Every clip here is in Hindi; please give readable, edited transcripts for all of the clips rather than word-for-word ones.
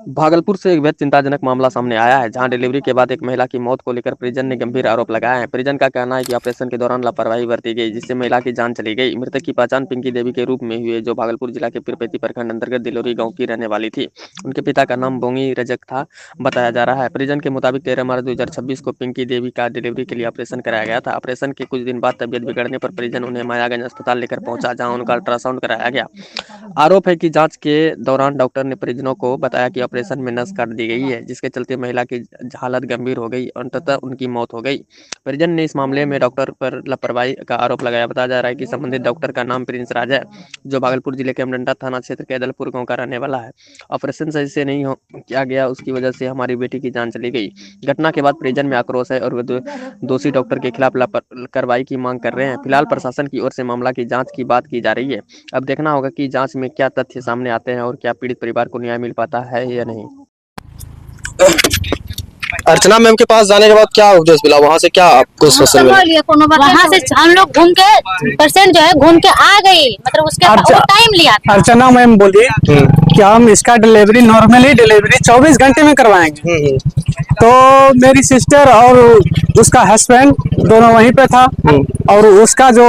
भागलपुर से एक बेहद चिंताजनक मामला सामने आया है, जहां डिलीवरी के बाद एक महिला की मौत को लेकर परिजन ने गंभीर आरोप लगाए हैं। परिजन का कहना है कि ऑपरेशन के दौरान लापरवाही बरती गई, जिससे महिला की जान चली गई। मृतक की पहचान पिंकी देवी के रूप में हुई है, जो भागलपुर जिला के पीरपैंती प्रखंड अंतर्गत दिलोरी गांव की रहने वाली थी। उनके पिता का नाम बोंगी रजक था, बताया जा रहा है। परिजन के मुताबिक 13 मार्च 2026 को पिंकी देवी का डिलीवरी के लिए ऑपरेशन कराया गया था। ऑपरेशन के कुछ दिन बाद तबियत बिगड़ने पर परिजन उन्हें मायागंज अस्पताल लेकर पहुंचा, जहां उनका अल्ट्रासाउंड कराया गया। आरोप है कि जांच के दौरान डॉक्टर ने परिजनों को बताया कि ऑपरेशन में नस काट दी गई है, जिसके चलते महिला की हालत गंभीर हो गई और अंततः उनकी मौत हो गई। परिजन ने इस मामले में डॉक्टर पर लापरवाही का आरोप लगाया। बताया जा रहा है कि संबंधित डॉक्टर का नाम प्रिंस राज है, जो भागलपुर जिले के अमडंडा थाना क्षेत्र के अदलपुर गांव का रहने वाला है। ऑपरेशन सही से नहीं किया गया, उसकी वजह से हमारी बेटी की जान चली गई। घटना के बाद परिजन में आक्रोश है और वे दोषी डॉक्टर के खिलाफ कार्रवाई की मांग कर रहे हैं। फिलहाल प्रशासन की ओर से मामला की जांच की बात की जा रही है। अब देखना होगा कि जांच में क्या तथ्य सामने आते हैं और क्या पीड़ित परिवार को न्याय मिल पाता है या नहीं। अर्चना मैम के पास जाने के बाद क्या उद्देश्य मिला, वहाँ से क्या आपको सोशल मिला? वहाँ से हम लोग घूम के पेशेंट जो है घूम के आ गई, मतलब उसके बाद टाइम लिया। अर्चना मैम बोली कि हम इसका डिलीवरी नॉर्मली डिलीवरी 24 घंटे में करवाएंगे। तो मेरी सिस्टर और उसका हस्बैंड दोनों वहीं पे था और उसका जो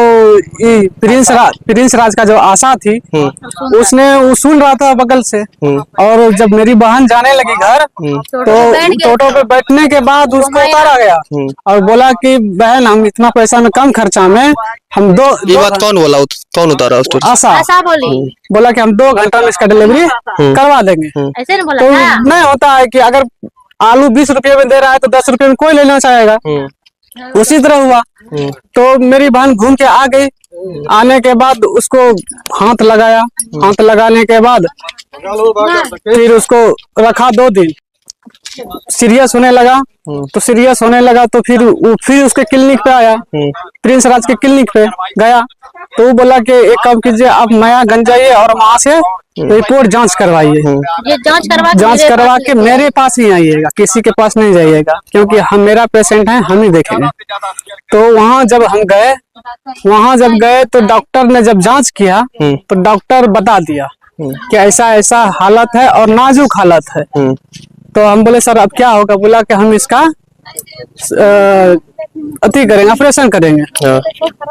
प्रिंस राज का जो आशा थी उसने वो सुन रहा था बगल से। और जब मेरी बहन जाने लगी घर तो टोटो पे बैठने के बाद उसको उतारा गया और बोला कि बहन हम इतना पैसा में कम खर्चा में हम ये बात कौन बोला, कौन उतारा? आशा बोला कि हम 2 घंटा में इसका डिलीवरी करवा देंगे। ऐसे बोला तो नहीं होता है कि अगर आलू 20 रुपये में दे रहा है तो 10 रुपये में कोई लेना चाहेगा। उसी तरह हुआ। तो मेरी बहन घूम के आ गई। आने के बाद उसको हाथ लगाया, हाथ लगाने के बाद फिर उसको रखा 2 दिन। सीरियस होने लगा तो फिर उसके क्लिनिक पे आया, प्रिंस राज के क्लिनिक पे गया तो वो बोला कि एक काम कीजिए, आप मायागंज जाइए और वहाँ से रिपोर्ट जांच करवाइए। ये जांच करवा के मेरे पास ही आइएगा, किसी के पास नहीं जाइएगा, क्योंकि हम मेरा पेशेंट है, हम ही देखेंगे। तो वहाँ जब गए तो डॉक्टर ने जब जांच किया तो डॉक्टर बता दिया कि ऐसा ऐसा हालत है और नाजुक हालत है। तो हम बोले सर अब क्या होगा? बोला कि हम इसका करेंगे, ऑपरेशन करेंगे।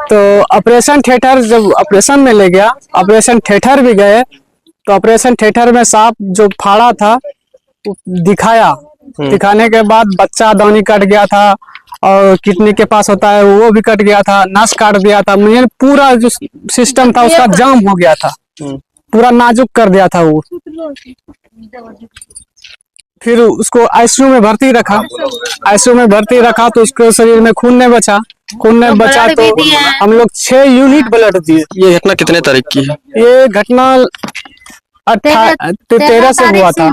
तो ऑपरेशन थिएटर जब ऑपरेशन में ले गया, ऑपरेशन थिएटर भी गए तो ऑपरेशन थिएटर में सांप जो फाड़ा था दिखाया। दिखाने के बाद बच्चा दानी कट गया था और किडनी के पास होता है वो भी कट गया था, नस काट दिया था, मुझे पूरा जो सिस्टम था उसका जाम हो गया था, पूरा नाजुक कर दिया था वो। फिर उसको आईसीयू में भर्ती रखा तो उसके शरीर में खून नहीं बचा तो हम लोग 6 यूनिट ब्लड दिए। ये घटना कितने तारीख की है? ये घटना 13 से हुआ था।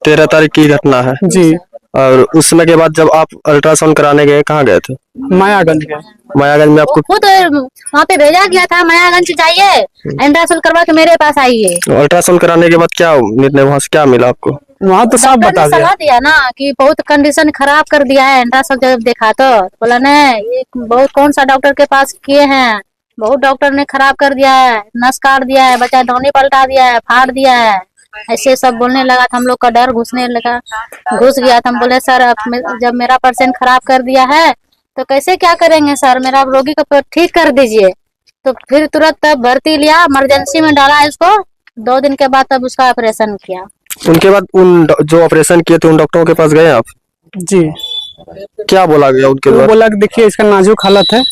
13 तारीख की घटना है जी। और उस समय के बाद जब आप अल्ट्रासाउंड कराने गए, कहाँ गए थे? मायागंज में आपको खुद वहाँ पे भेजा गया था, मायागंज जाइए अल्ट्रासाउंड करवा के मेरे पास आइए। अल्ट्रासाउंड कराने के बाद क्या निर्णय, वहाँ से क्या मिला आपको? वहाँ तो सब बता दिया ना कि बहुत कंडीशन खराब कर दिया है। अल्ट्रासाउंड जब देखा तो बोला नहीं, ये बहुत कौन सा डॉक्टर के पास किए हैं, बहुत डॉक्टर ने खराब कर दिया है, नस काट दिया है, बच्चा धौनी पलटा दिया है, फाड़ दिया है, ऐसे सब बोलने लगा था। हम लोग का डर घुस गया था। हम बोले सर जब मेरा पेशेंट खराब कर दिया है तो कैसे क्या करेंगे सर, मेरा रोगी को ठीक कर दीजिए। तो फिर तुरंत तब भर्ती लिया, इमरजेंसी में डाला इसको। 2 दिन के बाद तब उसका ऑपरेशन किया। उनके बाद उन जो ऑपरेशन किए थे उन डॉक्टरों के पास गए आप? जी। क्या बोला गया उनके बाद? बोला कि देखिए इसका नाजुक हालत है,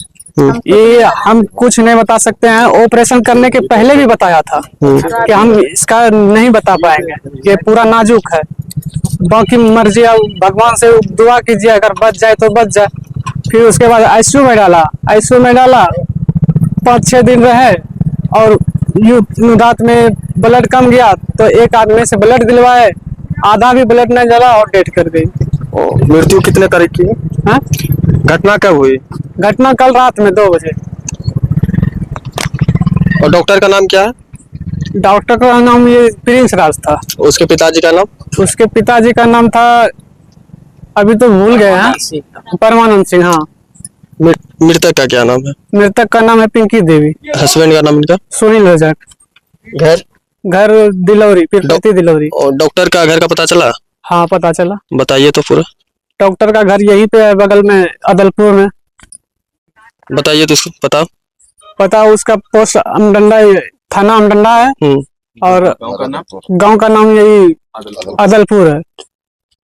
ये हम कुछ नहीं बता सकते हैं। ऑपरेशन करने के पहले भी बताया था कि हम इसका नहीं बता पाएंगे, ये पूरा नाजुक है, बाकी मर्जी भगवान से दुआ कीजिए, अगर बच जाए तो बच जाए। फिर उसके बाद आईसीयू में डाला 5-6 दिन रहे और रात में ब्लड कम गया तो एक आदमी से ब्लड दिलवाए, आधा भी ब्लड नहीं जला और डेथ कर गई। मृत्यु कितने तारीख की है? हाँ? घटना कब हुई? घटना कल रात में 2 बजे। और डॉक्टर का नाम क्या है? डॉक्टर का नाम ये प्रिंस राज था। उसके पिताजी का नाम? उसके पिताजी का नाम था, अभी तो भूल गए हैं, परमानंद सिंह। हाँ। मृतक का क्या नाम है? मृतक का नाम है पिंकी देवी। हस्बैंड का नाम इनका? सुनील रजक। घर घर दिलौरी, पीरपैंती दिलौरी। और डॉक्टर का घर का पता चला? हाँ पता चला। बताइए तो पूरा। डॉक्टर का घर यहीं पे है बगल में, अदलपुर में। बताइए तो इसको पता। पता उसका पोस्ट अमडंडा, थाना अमडंडा है और गांव का नाम यही अदलपुर है।